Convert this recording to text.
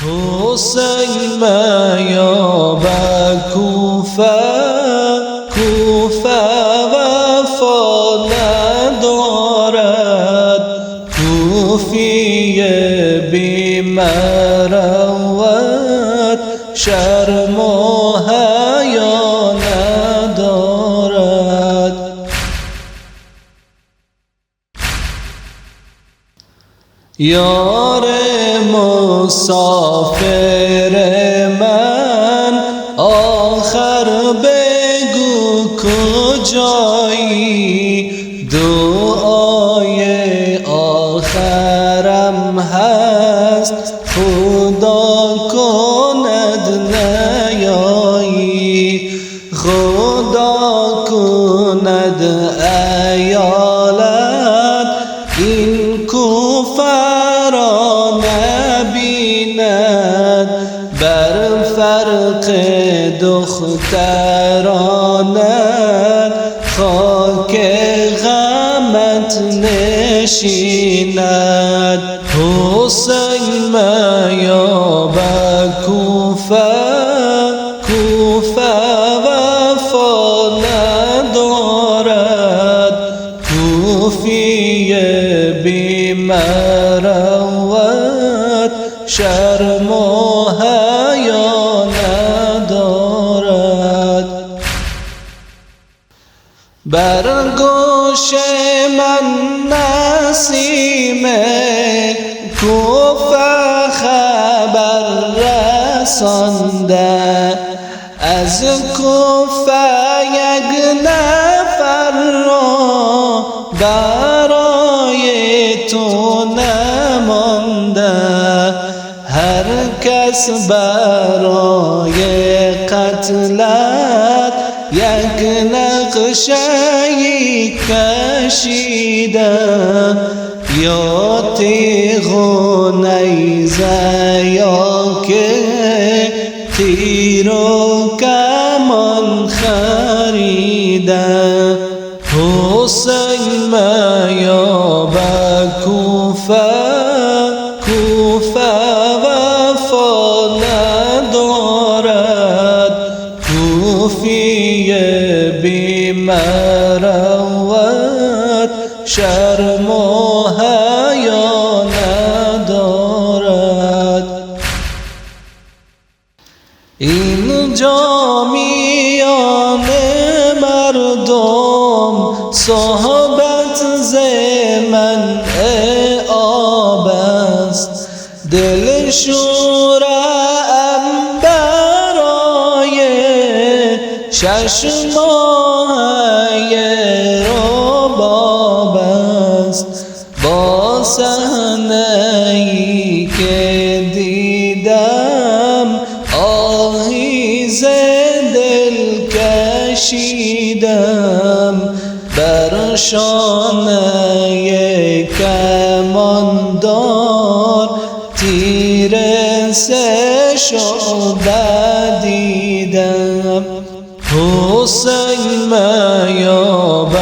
حسین میاب کوفه وفا ندارد، کوفی بی مروت شرم و حیا ندارد. یار مسافر من آخر بگو کجایی، دعای آخرم هست خدا کند نیایی، خدا کند ایالت این کوفه را نبیند، بر فرق دخترانت خاک غمت نشیند. حسین میاب کوفه وفا ندارد، کوفی بی مروت شرم و حیا ندارد. بر گوش من نسیم کوفه خبر رسانده، از کوفه یک نفر را برای تو نمانده، هر کس برای قتلت یک نقشه‌ای کشیده، یا تیغ و نیزه یا که تیر و کمان خریده. حسین میاب کوفه وفا ندارد، کوفی بی مروت شرم و حیا ندارد. این جامیان مردم صحبت ز منع آب است، دلشورم برای 6 ماهه رباب است، با صحنه‌ای که دیدم آهی ز دل کشیدم، بر شانه کماندار تیر 3 شعبه دیدم. حسین میاب